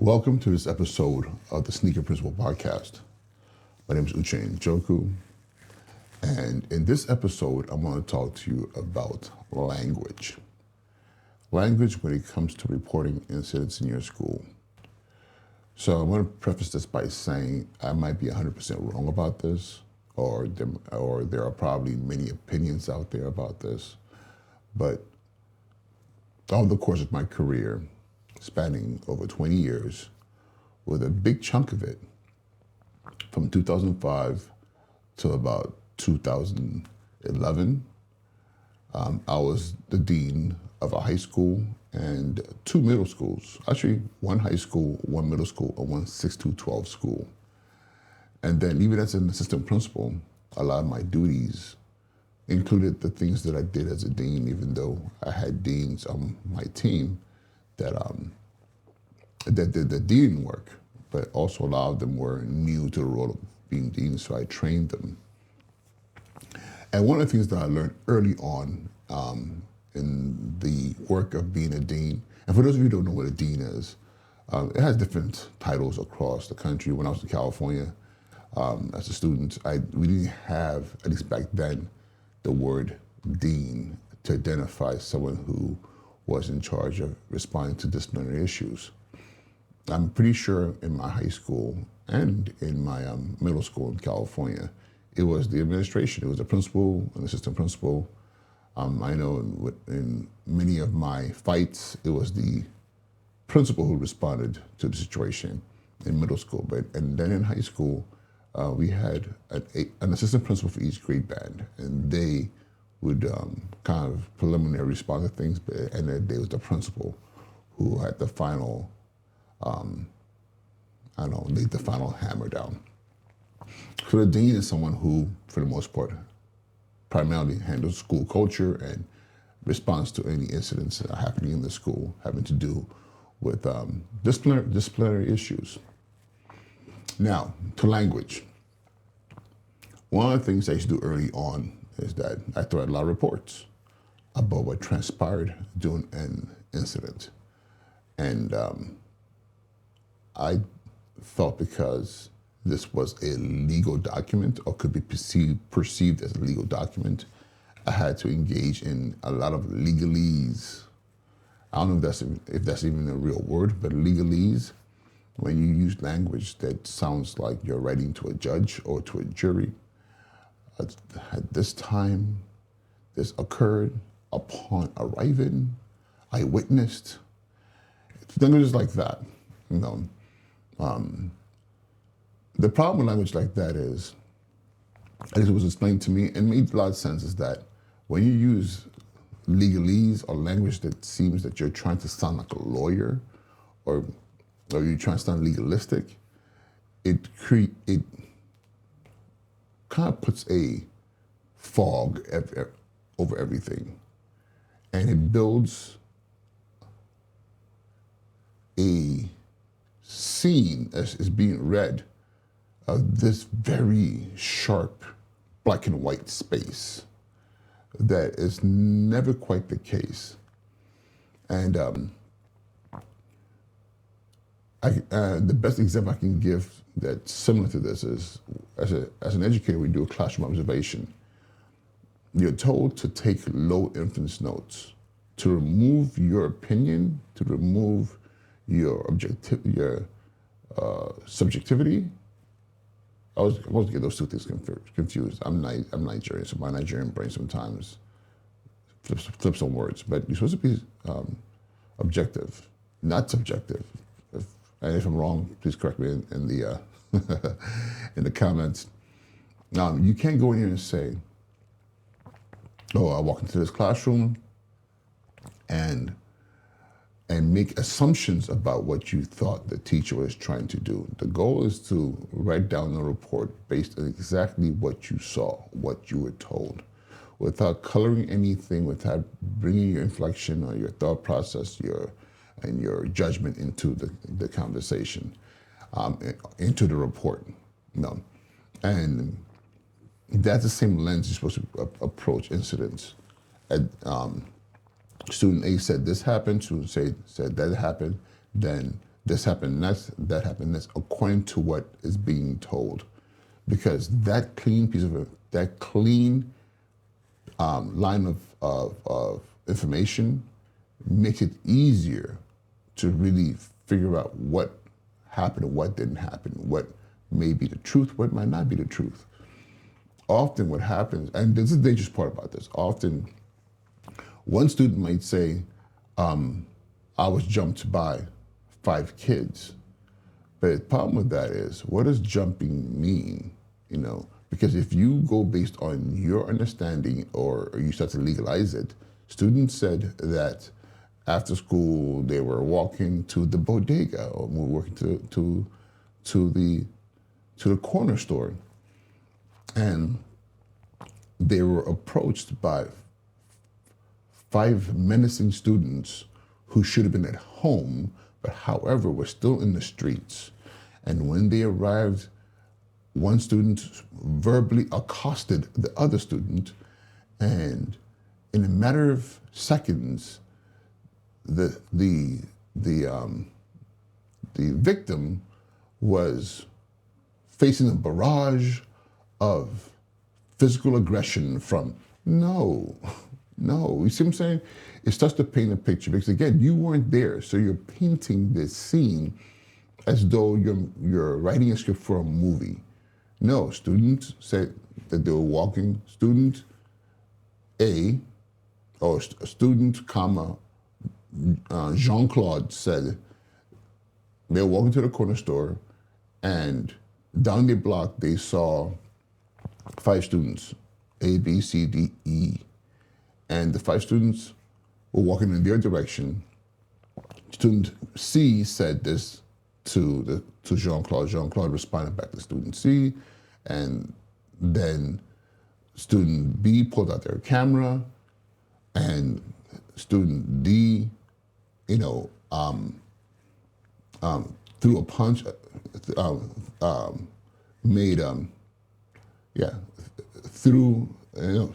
Welcome to this episode of the Sneaker Principle Podcast. My name is Uche Njoku, and in this episode, I'm going to talk to you about language. Language when it comes to reporting incidents in your school. So I'm going to preface this by saying I might be 100% wrong about this, or there are probably many opinions out there about this, but over the course of my career, spanning over 20 years, with a big chunk of it from 2005 to about 2011. I was the dean of a high school and two middle schools. Actually, one high school, one middle school, and one 6-12 school. And then even as an assistant principal, a lot of my duties included the things that I did as a dean, even though I had deans on my team that did the dean work, but also a lot of them were new to the role of being deans, so I trained them. And one of the things that I learned early on in the work of being a dean, and for those of you who don't know what a dean is, it has different titles across the country. When I was in California as a student, we didn't have, at least back then, the word dean to identify someone who was in charge of responding to disciplinary issues. I'm pretty sure in my high school and in my middle school in California, it was the administration. It was the principal, an assistant principal. I know in many of my fights, it was the principal who responded to the situation in middle school. And then in high school, we had an assistant principal for each grade band, and they would kind of preliminary respond to things, but at the end of the day, it was the principal who had the final, laid the final hammer down. So the dean is someone who, for the most part, primarily handles school culture and responds to any incidents that are happening in the school having to do with disciplinary issues. Now, to language. One of the things I used to do early on is that I threw out a lot of reports about what transpired during an incident. And I thought because this was a legal document or could be perceived as a legal document, I had to engage in a lot of legalese. I don't know if that's even a real word, but legalese, when you use language that sounds like you're writing to a judge or to a jury. At this time, this occurred upon arriving, I witnessed. Languages like that, the problem with language like that is, as it was explained to me, and made a lot of sense, is that when you use legalese or language that seems that you're trying to sound like a lawyer, or you're trying to sound legalistic, it kind of puts a fog over everything, and it builds a scene as is being read of this very sharp black and white space that is never quite the case. And the best example I can give that's similar to this is, as an educator, we do a classroom observation. You're told to take low inference notes, to remove your opinion, to remove your subjectivity. I always get those two things confused. I'm Nigerian, so my Nigerian brain sometimes flips on words. But you're supposed to be objective, not subjective. And if I'm wrong, please correct me in the in the comments. You can't go in here and say, "Oh, I walk into this classroom and make assumptions about what you thought the teacher was trying to do." The goal is to write down a report based on exactly what you saw, what you were told, without coloring anything, without bringing your inflection or your thought process, and your judgment into the conversation, into the report. And that's the same lens you're supposed to approach incidents. Student A said this happened, student said that happened, then this happened, that happened, that's according to what is being told. Because that clean line of information makes it easier to really figure out what happened and what didn't happen, what may be the truth, what might not be the truth. Often what happens, and this is the dangerous part about this, often one student might say, I was jumped by 5 kids. But the problem with that is, what does jumping mean? Because if you go based on your understanding or you start to legalize it, students said that after school they were walking to the bodega or walking to the corner store, and they were approached by 5 menacing students who should have been at home, but however were still in the streets. And when they arrived, one student verbally accosted the other student, and in a matter of seconds, the victim was facing a barrage of physical aggression from no. You see what I'm saying? It starts to paint a picture because again, you weren't there, so you're painting this scene as though you're writing a script for a movie. No, students said that they were walking. Student A, or student, comma, Jean-Claude said they were walking to the corner store, and down the block they saw 5 students, A, B, C, D, E, and the 5 students were walking in their direction. Student C said this to Jean-Claude. Jean-Claude responded back to student C, and then student B pulled out their camera, and student D, threw a punch,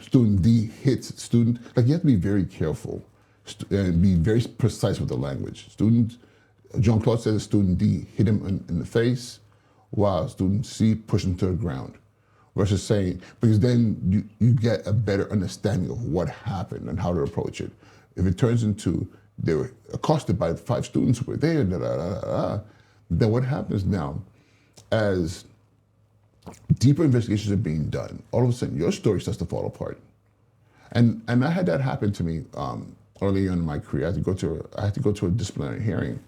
student D hits student. Like, you have to be very careful and be very precise with the language. Jean-Claude says student D hit him in the face, while student C pushed him to the ground. Versus saying, because then you get a better understanding of what happened and how to approach it. If it turns into they were accosted by 5 students who were there, then what happens now, as deeper investigations are being done, all of a sudden your story starts to fall apart. And I had that happen to me early on in my career. I had to go to a disciplinary hearing,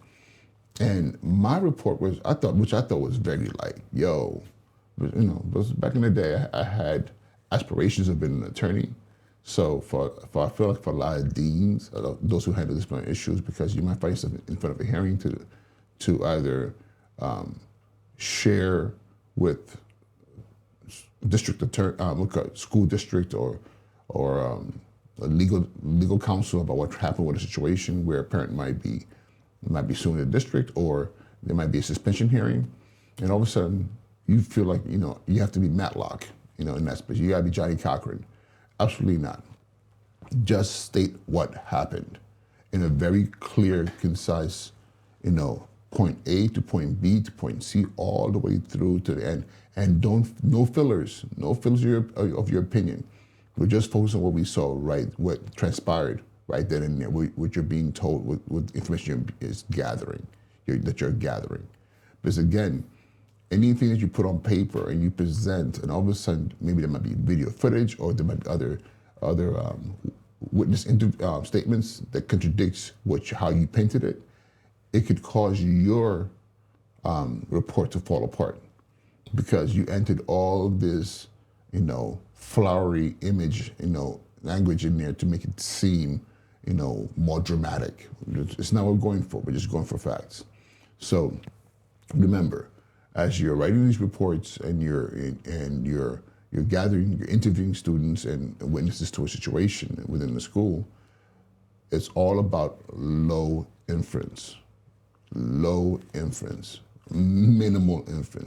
and my report was, which I thought was very like, because back in the day I had aspirations of being an attorney. So I feel like for a lot of deans, those who handle disciplinary issues, because you might find yourself in front of a hearing to either share with district attorney, school district, or a legal counsel about what happened with a situation where a parent might be suing the district, or there might be a suspension hearing, and all of a sudden you feel like you have to be Matlock, in that space. You got to be Johnny Cochran. Absolutely not. Just state what happened in a very clear, concise, point A to point B to point C, all the way through to the end. And no fillers of your opinion. We're just focused on what we saw, right? What transpired right then and there, what you're being told, what information that you're gathering. Because again, anything that you put on paper and you present, and all of a sudden, maybe there might be video footage, or there might be other witness statements that contradicts how you painted it. It could cause your report to fall apart because you entered all this, flowery image, language in there to make it seem, more dramatic. It's not what we're going for. We're just going for facts. So remember, as you're writing these reports and you're gathering, you're interviewing students and witnesses to a situation within the school, it's all about low inference, minimal inference.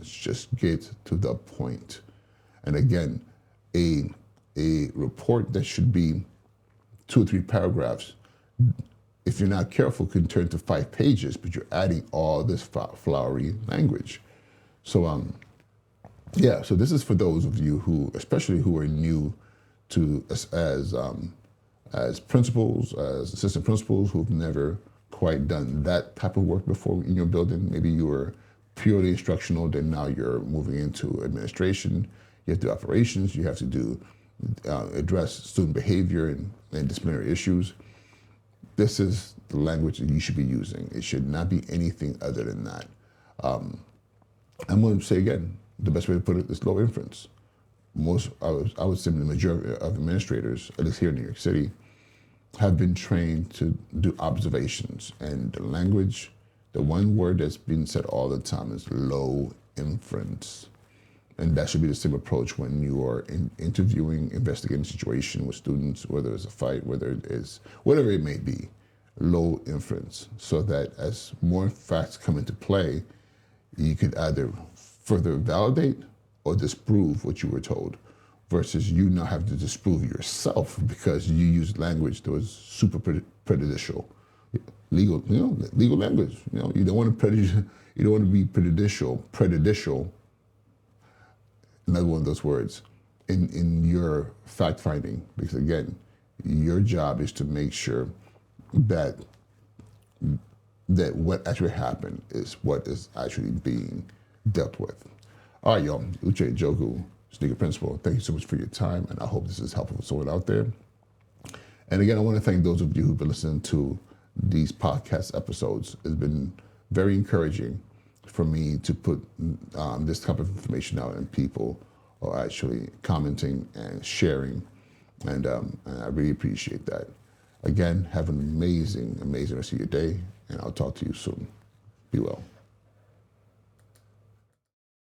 Just get to the point. And again, a report that should be 2 or 3 paragraphs if you're not careful, can turn to 5 pages, but you're adding all this flowery language. So, yeah, so this is for those of you who, especially who are new to as principals, as assistant principals who've never quite done that type of work before in your building. Maybe you were purely instructional, then now you're moving into administration. You have to do operations. You have to do address student behavior and disciplinary issues. This is the language that you should be using. It should not be anything other than that. I'm going to say again, the best way to put it is low inference. I would say the majority of administrators, at least here in New York City, have been trained to do observations. And the language, the one word that's being said all the time is low inference. And that should be the same approach when you are interviewing, investigating a situation with students, whether it's a fight, whether it is, whatever it may be, low inference, so that as more facts come into play, you could either further validate or disprove what you were told, versus you now have to disprove yourself because you used language that was super prejudicial, legal language. You don't want to be prejudicial. Another one of those words in your fact finding, because again, your job is to make sure that what actually happened is what is actually being dealt with. All right, y'all. Uche Jogu, Sneaker Principal, thank you so much for your time, and I hope this is helpful for someone out there. And again, I want to thank those of you who've been listening to these podcast episodes. It's been very encouraging for me to put this type of information out, and people are actually commenting and sharing, and I really appreciate that. Again, have an amazing, amazing rest of your day, and I'll talk to you soon. Be well.